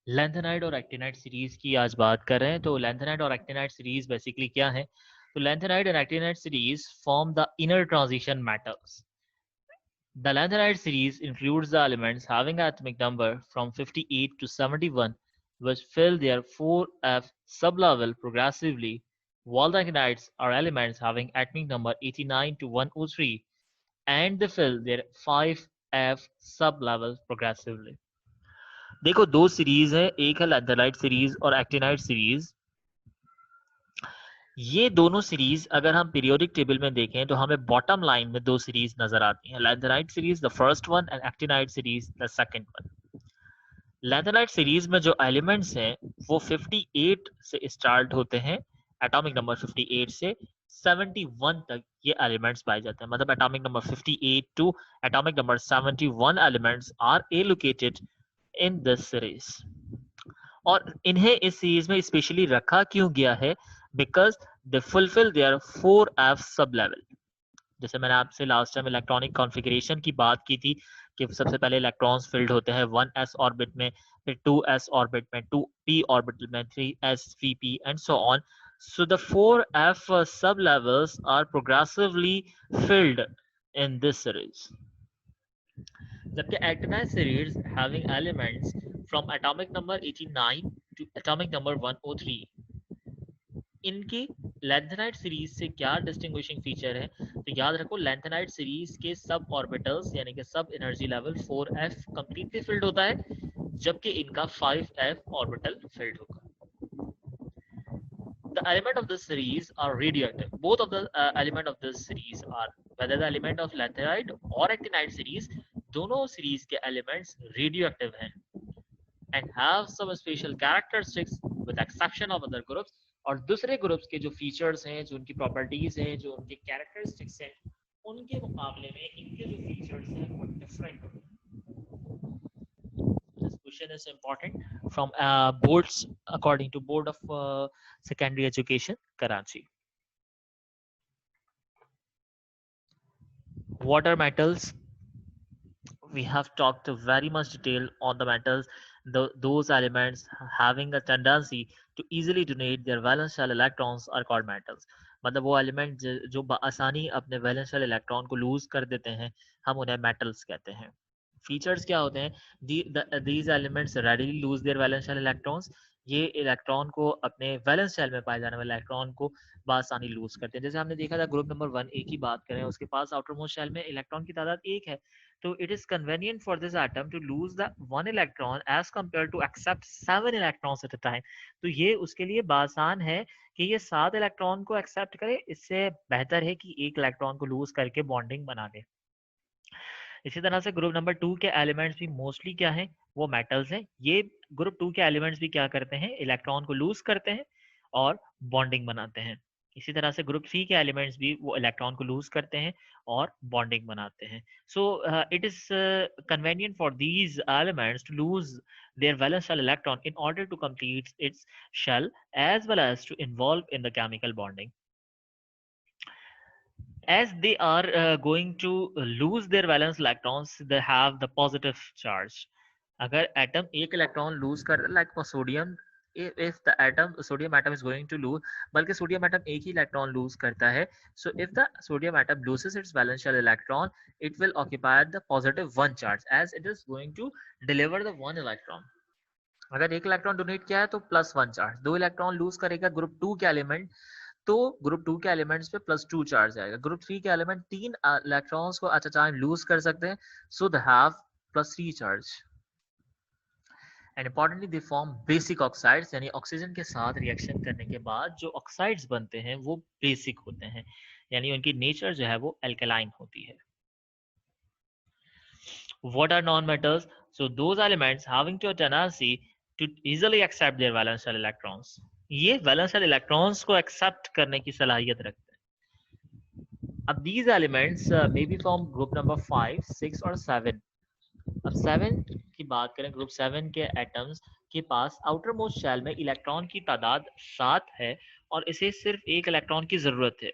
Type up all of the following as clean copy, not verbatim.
Lanthanide और actinide series की आज बात कर रहे हैं। तो लैंथेनाइड और एक्टिनाइड सीरीज बेसिकली क्या है? तो lanthanide and actinide series form the inner transition metals. The lanthanide series includes the elements having atomic number from 58 to 71, which fill their 4f sublevel progressively, while the actinides are elements having atomic number 89 to 103, and they fill their 5f sublevel progressively. देखो दो series है, एक है lanthanide series और actinide series. ये दोनों series अगर हम पीरियोडिक टेबल में देखें तो हमें बॉटम लाइन में दो सीरीज नजर आती हैं. Lanthanide series the first one and actinide series the second one. Lanthanide series में जो एलिमेंट्स हैं वो 58 से स्टार्ट होते हैं, एटॉमिक नंबर 58 से 71 तक ये एलिमेंट्स पाए जाते हैं. मतलब atomic number 58 to atomic number 71 elements are allocated in this series. और इन्हें इस सीरीज में स्पेशली रखा क्यों गया है? Because they fulfil there 4f sub level. जैसे मैंने आपसे लास्ट टाइम इलेक्ट्रॉनिक कॉन्फ़िगरेशन की बात की थी कि सबसे पहले इलेक्ट्रॉन्स फिल्ड होते हैं 1s ऑर्बिट में, फिर 2s ऑर्बिट में, 2p ऑर्बिटल में, 3s 3p and so on. So the 4f sublevels are progressively filled in this series. जबकि actinide series having elements from atomic number 89 to atomic number 103. इनकी lanthanide series से क्या distinguishing feature है? तो याद रखो lanthanide series के sub orbitals यानी कि सब energy level 4f completely filled होता है, जबकि इनका 5f ऑर्बिटल फिल्ड होगा. The element of this series are radioactive. Both of the element of this series are, whether the element of lanthanide or actinide series, दोनों series के elements radioactive हैं and have some special characteristics with exception of other groups. और दूसरे groups के जो features हैं, जो उनकी प्रॉपर्टीज हैं, जो उनके कैरेक्टरिस्टिक्स हैं, उनके मुकाबले में इनके जो फीचर्स हैं वो डिफरेंट होते हैं. This question is important from boards according to Board of Secondary Education, Karachi. What are metals? We have talked very much detail on the metals. Those elements having a tendency to easily donate their valence shell electrons are called metals. मतलब वो element जो आसानी अपने valence shell electron को loose कर देते हैं, हम उन्हें मेटल्स कहते हैं. फीचर्स क्या होते हैं? these elements readily lose their valence shell electrons. ये इलेक्ट्रॉन को अपने वैलेंस शेल में पाए जाने वाले इलेक्ट्रॉन को बआसानी लूज करते हैं. जैसे हमने देखा था ग्रुप नंबर 1A की बात करें, उसके पास आउटर मोस्ट शेल में इलेक्ट्रॉन की तादाद एक है. तो it is convenient for this atom to lose the one electron as compared to accept 7 electrons at a time. तो ये उसके लिए आसान है कि ये 7 इलेक्ट्रॉन को एक्सेप्ट करे. इससे बेहतर है कि एक इलेक्ट्रॉन को लूज करके बॉन्डिंग बना दे. इसी तरह से ग्रुप नंबर 2 के एलिमेंट्स भी मोस्टली क्या हैं? वो मेटल्स हैं. ये ग्रुप 2 के एलिमेंट्स भी क्या करते हैं? इलेक्ट्रॉन को लूज करते हैं और बॉन्डिंग बनाते हैं. इसी तरह से ग्रुप 3 के एलिमेंट्स भी वो इलेक्ट्रॉन को लूज करते हैं और बॉन्डिंग बनाते हैं. So it is convenient for these elements to lose their valence shell electron in order to complete its shell as well as to involve in the chemical bonding. As they are going to lose their valence electrons, they have the positive charge. अगर atom एक electron lose कर, like for sodium, if the atom sodium atom is going to lose, बल्कि sodium atom एक ही electron lose करता है. so if the sodium atom loses its valence shell electron, it will occupy the positive one charge as it is going to deliver the one electron. अगर एक electron donate किया है तो plus one charge. दो electron lose करेगा group 2 के element, तो group 2 के एलिमेंट्स पे +2 चार्ज आएगा. ग्रुप 3 के एलिमेंट 3 इलेक्ट्रॉन्स को एट अ टाइम लूज कर सकते हैं, so they have +3 charge. And importantly they form basic oxides, यानी ऑक्सीजन के साथ रिएक्शन करने के बाद जो ऑक्साइड्स बनते हैं वो बेसिक होते हैं, यानी उनकी नेचर जो है वो एल्कलाइन होती है. What are non-metals? So those elements having to a tendency to easily accept their valence shell electrons. ये वैलेंस शेल इलेक्ट्रॉन्स को एक्सेप्ट करने की सलाहियत रखते हैं. अब these elements may be from group number 5, 6 और 7. अब 7 की बात करें, ग्रुप 7 के एटम्स के पास आउटर मोस्ट शेल में इलेक्ट्रॉन की तादाद 7 है और इसे सिर्फ एक इलेक्ट्रॉन की जरूरत है.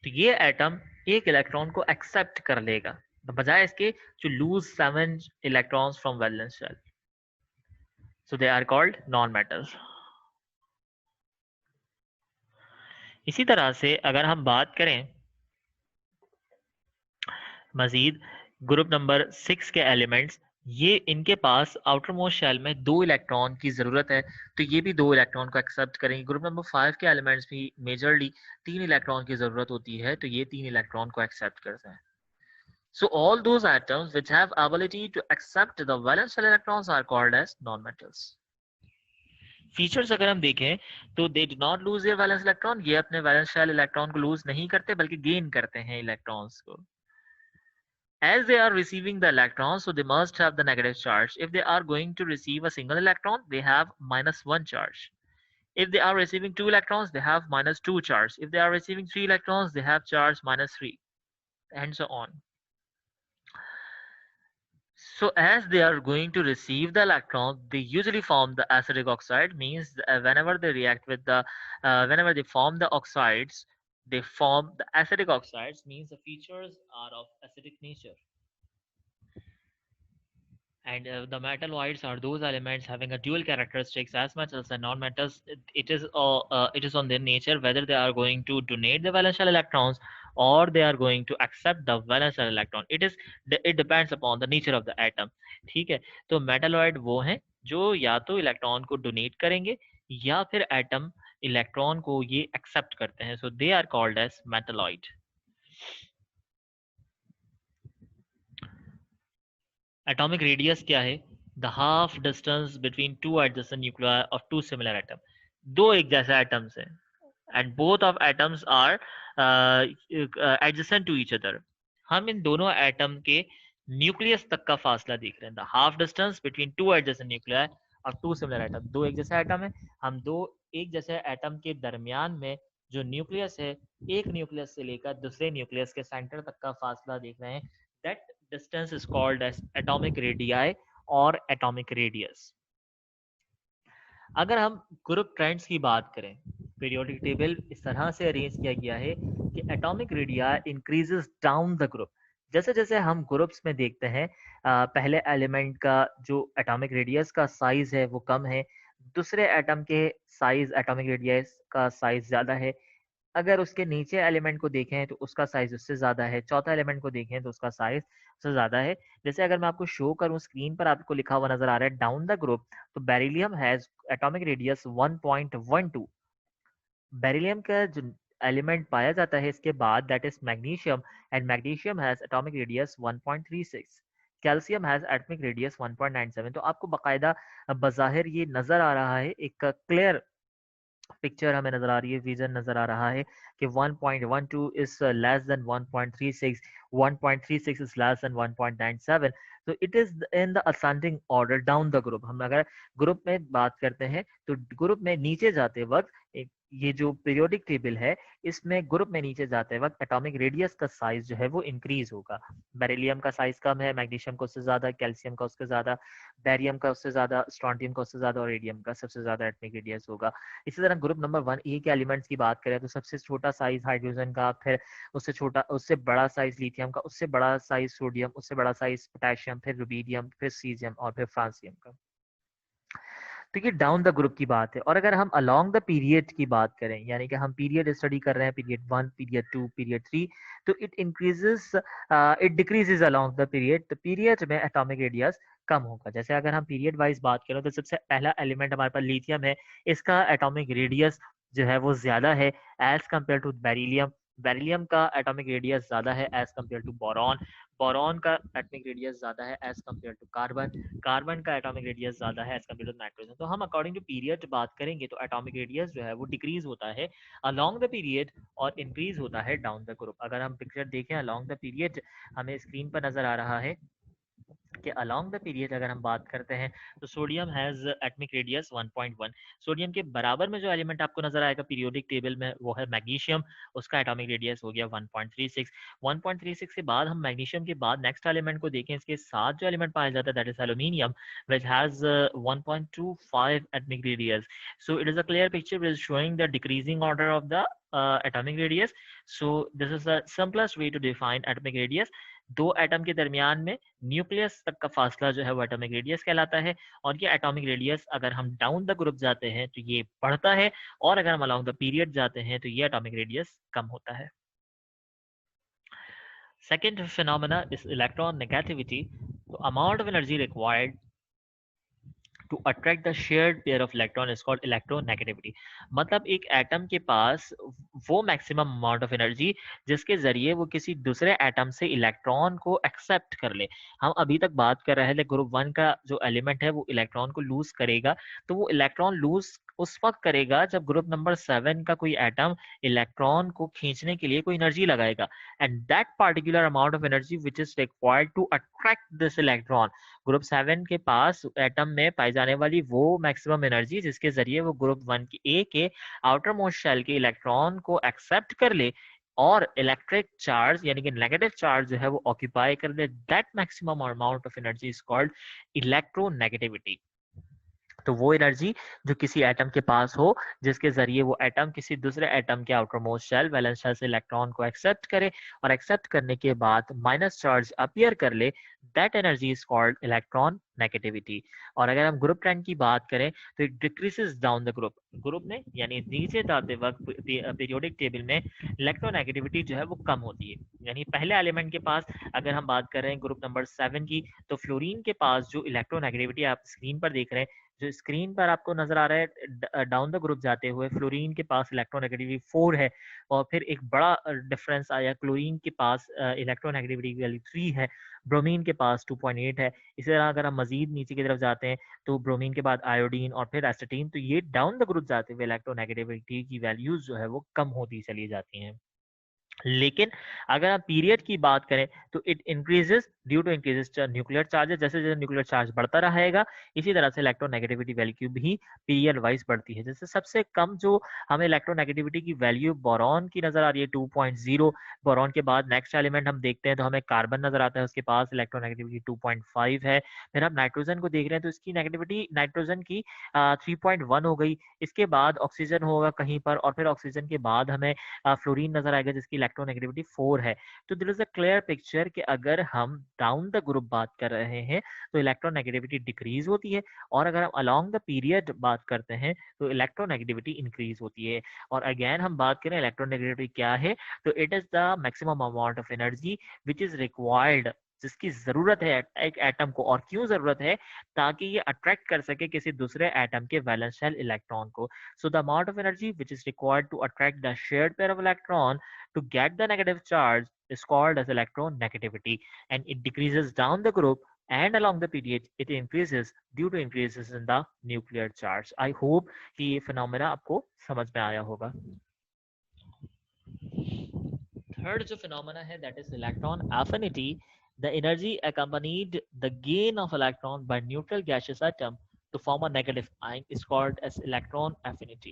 तो ये एटम एक इलेक्ट्रॉन को एक्सेप्ट कर लेगा बजाय इसके जो lose 7 electrons from valence shell. so they are called non-metals. इसी तरह से अगर हम बात करें मजीद ग्रुप नंबर 6 के एलिमेंट्स, ये इनके पास आउटर मोस्ट शेल में 2 इलेक्ट्रॉन की जरूरत है, तो ये भी 2 इलेक्ट्रॉन को एक्सेप्ट करेंगे। ग्रुप नंबर 5 के एलिमेंट्स भी मेजरली 3 इलेक्ट्रॉन की जरूरत होती है, तो ये 3 इलेक्ट्रॉन को एक्सेप्ट करते हैं। So all those atoms which have ability to accept the valence shell electrons are called as non-metals. Features अगर हम देखें तो they do not lose their valence electron, ये अपने वैलेंस शेल इलेक्ट्रॉन को लूज नहीं करते बल्कि गेन करते हैं इलेक्ट्रॉन्स को। As they are receiving the electrons, so they must have the negative charge. If they are going to receive a single electron, they have -1 charge. If they are receiving 2 electrons, they have -2 charge. If they are receiving 3 electrons, they have charge -3, and so on. So as they are going to receive the electron, they usually form the acidic oxide, means whenever they react with the, whenever they form the oxides, they form the acidic oxides, means the features are of acidic nature. And the metalloids are those elements having a dual characteristics as much as the non-metals. It is on their nature whether they are going to donate the valence shell electrons or they are going to accept the valence shell electron. It depends upon the nature of the atom. ठीक है, तो metalloid वो हैं जो या तो electron को donate करेंगे या फिर एटम इलेक्ट्रॉन को ये एक्सेप्ट करते हैं, so they are called as metalloid. Atomic radius क्या है? The half distance between two adjacent nuclear of two similar atom. दो एक जैसे एटम्स हैं and both of atoms are adjacent to each other. हम इन दोनों एटम के न्यूक्लियस तक का फासला देख रहे हैं। The half distance between two adjacent nuclear of two similar atom. दो एक जैसे एटम है, हम दो एक जैसे एटम के दरमियान में जो न्यूक्लियस है, एक न्यूक्लियस से लेकर दूसरे न्यूक्लियस के सेंटर तक का फासला देख रहे हैं। That distance is called as atomic radii और atomic radius. अगर हम ग्रुप ट्रेंड्स की बात करें, पीरियोडिक टेबल इस तरह से अरेंज किया गया है कि atomic radii increases down the group. जैसे जैसे हम ग्रुप्स में देखते हैं, पहले एलिमेंट का जो एटॉमिक रेडियस का साइज है वो कम है, दूसरे एटम के साइज एटॉमिक रेडियस का साइज ज्यादा है। अगर उसके नीचे एलिमेंट को देखें तो उसका साइज उससे ज्यादा है, चौथा एलिमेंट को देखें तो उसका साइज उससे ज्यादा है। जैसे अगर मैं आपको शो करूं, स्क्रीन पर आपको लिखा हुआ नजर आ रहा है डाउन द ग्रुप, तो beryllium has atomic radius 1.12। Beryllium का जो एलिमेंट पाया जाता है इसके बाद that is magnesium, and magnesium has atomic radius 1.36। Calcium has atomic radius 1.97। तो आपको बाकायदा बज़ाहिर ये नजर आ रहा है, एक क्लियर पिक्चर हमें नजर आ रही है, विजन नजर आ रहा है कि 1.12 is less than 1.36, 1.36 is less than 1.97। तो it is in the ascending order down the group. हम अगर ग्रुप में बात करते हैं तो ग्रुप में नीचे जाते वक्त ये जो पीरियोडिक टेबल है इसमें ग्रुप में नीचे जाते वक्त एटॉमिक रेडियस का साइज जो है वो इंक्रीज होगा। बेरिलियम का साइज कम है, मैग्नीशियम का उससे ज्यादा, कैल्शियम का उससे ज्यादा, बेरियम का उससे ज्यादा, स्ट्रोंटियम का उससे ज्यादा और रेडियम का सबसे ज्यादा एटॉमिक रेडियस होगा। इसी तरह ग्रुप नंबर 1 के एलिमेंट्स की बात करें तो सबसे छोटा साइज हाइड्रोजन का, फिर उससे छोटा उससे बड़ा साइज लिथियम का, उससे बड़ा साइज सोडियम, उससे बड़ा साइज पोटेशियम, फिर रुबीडियम, फिर सीजियम और फिर फ्रांसियम का। तो ये डाउन द ग्रुप की बात है। और अगर हम अलोंग द पीरियड की बात करें, यानी कि हम पीरियड स्टडी कर रहे हैं, पीरियड 1, पीरियड 2, पीरियड 3, तो it increases it decreases along the period. तो पीरियड में एटॉमिक रेडियस कम होगा। जैसे अगर हम पीरियड वाइज बात करें तो सबसे पहला एलिमेंट हमारे पास लिथियम है, इसका एटॉमिक रेडियस जो है वो ज्यादा है as compare to beryllium. Beryllium का एटॉमिक रेडियस ज्यादा है as compare to boron. Boron का एटॉमिक रेडियस ज्यादा है as compare to carbon. Carbon का एटॉमिक रेडियस ज्यादा है एज कम्पेयर टू नाइट्रोजन। तो हम अकॉर्डिंग टू पीरियड बात करेंगे तो एटॉमिक रेडियस जो है वो डिक्रीज होता है अलोंग द पीरियड और इंक्रीज होता है डाउन द ग्रुप। अगर हम पिक्चर देखें अलोंग द पीरियड, हमें स्क्रीन पर नजर आ रहा है कि अलोंग द पीरियड अगर हम बात करते हैं तो sodium has atomic radius 1.1। Sodium के बराबर में जो एलिमेंट आपको नजर आएगा पीरियोडिक टेबल में वो है मैग्नीशियम, उसका एटॉमिक रेडियस हो गया 1.36। 1.36 के बाद हम मैग्नीशियम के बाद नेक्स्ट एलिमेंट को देखें, इसके साथ जो एलिमेंट पाया जाता है that is aluminium which has 1.25 atomic radius. So it is a clear picture which is showing the decreasing order of the atomic radius. So this is the simplest way to define atomic radius. दो atom के दरमियान में nucleus तक का फासला जो है वो एटॉमिक रेडियस कहलाता है, और ये एटॉमिक रेडियस अगर हम डाउन द ग्रुप जाते हैं तो ये बढ़ता है, और अगर हम अलोंग द पीरियड जाते हैं तो ये एटॉमिक रेडियस कम होता है। Second phenomena is electron negativity. The amount of energy required to attract the shared pair of electron is called electronegativity. मतलब एक एटम के पास वो मैक्सिमम अमाउंट ऑफ एनर्जी जिसके जरिए वो किसी दूसरे एटम से इलेक्ट्रॉन को एक्सेप्ट कर ले। हम अभी तक बात कर रहे थे ग्रुप वन का जो एलिमेंट है वो इलेक्ट्रॉन को लूज करेगा, तो वो इलेक्ट्रॉन लूज उस वक्त करेगा जब ग्रुप नंबर 7 का कोई एटम इलेक्ट्रॉन को खींचने के लिए कोई एनर्जी लगाएगा, and that particular amount of energy which is required to attract this electron. Group 7 के पास एटम में पाई जाने वाली वो मैक्सिमम एनर्जी जिसके जरिए वो ग्रुप 1 की ए के आउटर मोस्ट शेल के इलेक्ट्रॉन को एक्सेप्ट कर ले और इलेक्ट्रिक चार्ज यानी कि नेगेटिव चार्ज जो है वो ऑक्यूपाई कर ले, that maximum amount of energy is called electronegativity. तो वो एनर्जी जो किसी एटम के पास हो जिसके जरिए वो एटम किसी दूसरे एटम के outer most shell valence shell से इलेक्ट्रॉन को एक्सेप्ट करे और एक्सेप्ट करने के बाद माइनस चार्ज अपीयर कर ले, that energy is called electron negativity. और अगर हम ग्रुप 10 की बात करें तो it decreases down the group में यानी नीचे जाते वक्त पीरियोडिक टेबल में इलेक्ट्रोनेगेटिविटी जो है वो कम होती है। यानी पहले एलिमेंट के पास अगर हम बात कर रहे हैं ग्रुप नंबर 7 की, तो फ्लोरीन के पास जो इलेक्ट्रोनेगेटिविटी आप स्क्रीन पर देख रहे हैं, जो स्क्रीन पर आपको नजर आ रहा है डाउन द ग्रुप जाते हुए फ्लोरीन के पास इलेक्ट्रोनेगेटिविटी 4 है, और फिर एक बड़ा डिफरेंस आया क्लोरीन के पास इलेक्ट्रोनेगेटिविटी वैल्यू 3 है, ब्रोमीन के पास 2.8 है। इसी तरह अगर हम मजीद नीचे की तरफ जाते हैं तो ब्रोमीन के बाद आयोडीन और फिर एस्टेटीन, तो ये डाउन द ग्रुप जाते हुए इलेक्ट्रोनेगेटिविटी की वैल्यूज जो है वो कम होती चली जाती हैं। लेकिन अगर आप पीरियड की बात करें तो it increases due to increases nuclear charges. जैसे जैसे न्यूक्लियर चार्ज बढ़ता रहेगा इसी तरह से इलेक्ट्रोनेगेटिविटी वैल्यू भी पीरियड वाइज बढ़ती है। जैसे सबसे कम जो हमें इलेक्ट्रोनेगेटिविटी की वैल्यू बोरॉन की नजर आ रही है 2.0। बोरॉन के बाद नेक्स्ट एलिमेंट हम देखते हैं तो हमें कार्बन नजर आता है, उसके पास इलेक्ट्रोनेगेटिविटी 2.5 है। फिर हम नाइट्रोजन को देख रहे हैं तो इसकी नेगेटिविटी नाइट्रोजन की 3.1 हो गई। इसके बाद ऑक्सीजन होगा कहीं पर, और फिर ऑक्सीजन के बाद हमें फ्लोरीन नजर आएगा जिसकी इलेक्ट्रोनेगेटिविटी 4 है। तो this is a clear picture कि अगर हम डाउन द ग्रुप बात कर रहे हैं तो इलेक्ट्रोनेगेटिविटी डिक्रीज होती है, और अगर हम अलोंग द पीरियड बात करते हैं तो इलेक्ट्रोनेगेटिविटी इंक्रीज होती है। और अगेन हम बात करें इलेक्ट्रोनेगेटिविटी क्या है, तो it is the maximum amount of energy which is required, जिसकी जरूरत है एक एटम को। और क्यों जरूरत है? ताकि ये अट्रैक्ट कर सके किसी दूसरे एटम के वैलेंस शेल इलेक्ट्रॉन को। So the amount of energy which is required to attract the shared pair of electron to get the negative charge is called as electronegativity, and it decreases down the group and along the period it increases due to increases in the nuclear charge. I hope कि ये phenomena आपको समझ में आया होगा। Third जो phenomena है that is electron affinity. The energy accompanied the gain of electron by neutral gaseous atom to form a negative ion is called as electron affinity.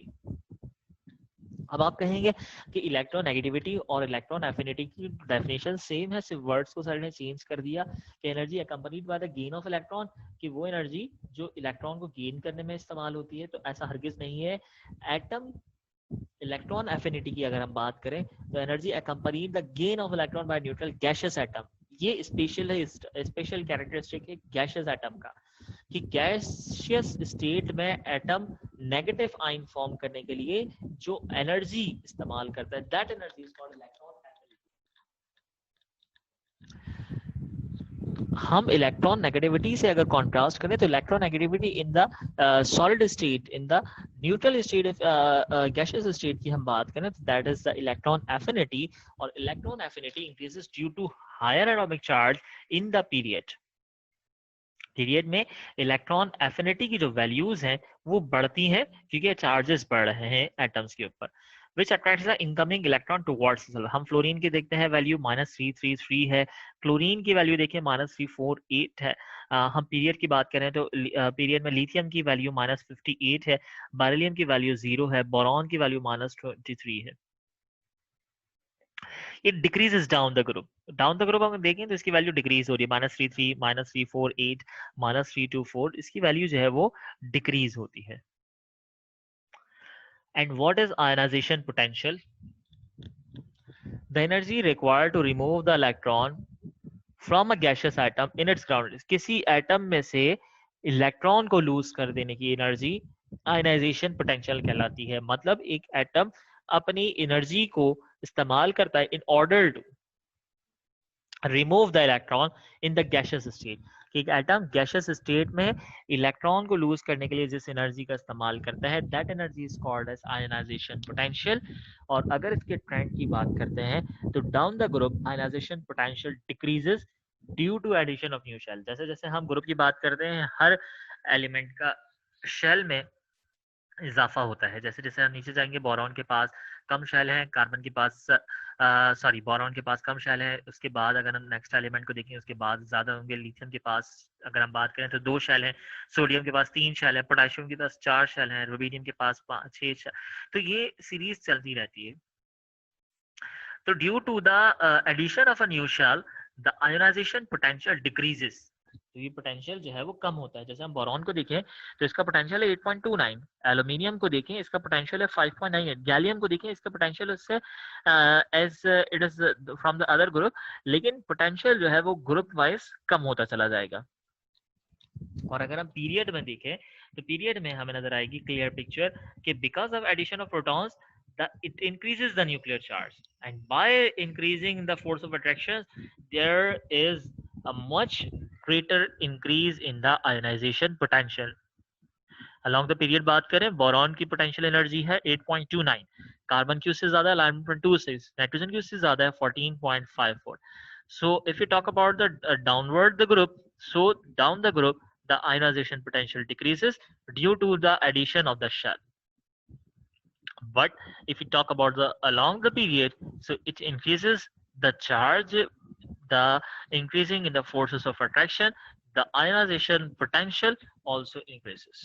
अब आप कहेंगे कि इलेक्ट्रोनेगेटिविटी और इलेक्ट्रॉन एफिनिटी की डेफिनेशन सेम है, सिर्फ words को sir ने चेंज कर दिया कि energy accompanied by the gain of electron, कि वो एनर्जी जो इलेक्ट्रॉन को गेन करने में इस्तेमाल होती है। तो ऐसा हरगिज नहीं है। एटम इलेक्ट्रॉन एफिनिटी की अगर हम बात करें तो energy accompanied the gain of electron by neutral gaseous atom. ये स्पेशल कैरेक्टरिस्टिक है गैशियस एटम का, कि गैसियस स्टेट में एटम नेगेटिव आयन फॉर्म करने के लिए जो एनर्जी इस्तेमाल करता है, that energy is called electron. हम इलेक्ट्रॉन नेगेटिविटी से अगर कॉन्ट्रास्ट करें तो electron negativity in the solid state, in the neutral state, gaseous state की हम बात करें तो that is the electron affinity. और electron affinity increases due to higher atomic charge in the period में इलेक्ट्रॉन एफिनिटी की जो वैल्यूज हैं वो बढ़ती हैं क्योंकि चार्जेस बढ़ रहे हैं एटम्स के ऊपर, which attracts the incoming electron towards the cell. हम फ्लोरीन की देखते हैं वैल्यू -333 है, क्लोरीन की वैल्यू देखें -348 है। हम पीरियड की बात करें तो पीरियड में लिथियम की वैल्यू -58 है, बेरिलियम की वैल्यू 0 है, बोरॉन की वैल्यू -23 है। It decreases down the group. Down the group हम देखें तो इसकी वैल्यू डिक्रीज हो रही है, -33, -348, -324, इसकी वैल्यू जो है वो डिक्रीज होती है। And what is ionization potential? The energy required to remove the electron from a gaseous atom in its ground, किसी एटम में से इलेक्ट्रॉन को लूज कर देने की एनर्जी आयनाइजेशन पोटेंशियल कहलाती है। मतलब एक एटम अपनी एनर्जी को इस्तेमाल करता है in order to remove the electron in the gaseous state, कि एक एटम गैशियस स्टेट में इलेक्ट्रॉन को लूज करने के लिए जिस एनर्जी का इस्तेमाल करता है, that energy is called as ionization potential. और अगर इसके ट्रेंड की बात करते हैं तो down the group ionization potential decreases due to addition of new shell. जैसे जैसे हम ग्रुप की बात करते हैं, हर एलिमेंट का शेल में इजाफा होता है। जैसे जैसे हम नीचे जाएंगे, बोरॉन के पास कम शेल है, कार्बन के पास सॉरी बोरॉन के पास कम शेल है। उसके बाद अगर हम नेक्स्ट एलिमेंट को देखें, उसके बाद ज्यादा होंगे। लिथियम के पास अगर हम बात करें तो 2 शेल हैं, सोडियम के पास 3 शेल है, पोटेशियम के पास 4 शेल हैं, रुबीडियम के पास 6 शेल। तो ये सीरीज चलती रहती है। तो due to the addition of a new shell the ionization potential decreases, तो ये पोटेंशियल जो है वो कम होता है। जैसे हम बोरॉन को देखें तो इसका पोटेंशियल है 8.29, एल्यूमिनियम को देखें इसका पोटेंशियल है 5.98, गैलियम को देखें इसका पोटेंशियल उससे as it is from the other group, लेकिन पोटेंशियल जो है वो ग्रुप वाइज कम होता चला जाएगा। और अगर हम पीरियड में देखें तो पीरियड में हमें नजर आएगी क्लियर पिक्चर कि because of addition of protons it increases the nuclear charge, and by increasing the force of attraction there is a much greater increase in the ionization potential. along the period बात करें, boron की potential energy है 8.29, carbon की उससे ज्यादा है 11.26, nitrogen की उससे ज्यादा है 14.54. so if you talk about the downward the group, so down the group the ionization potential decreases due to the addition of the shell. But if we talk about the along the period, so it increases the charge, the increasing in the forces of attraction, the ionization potential also increases.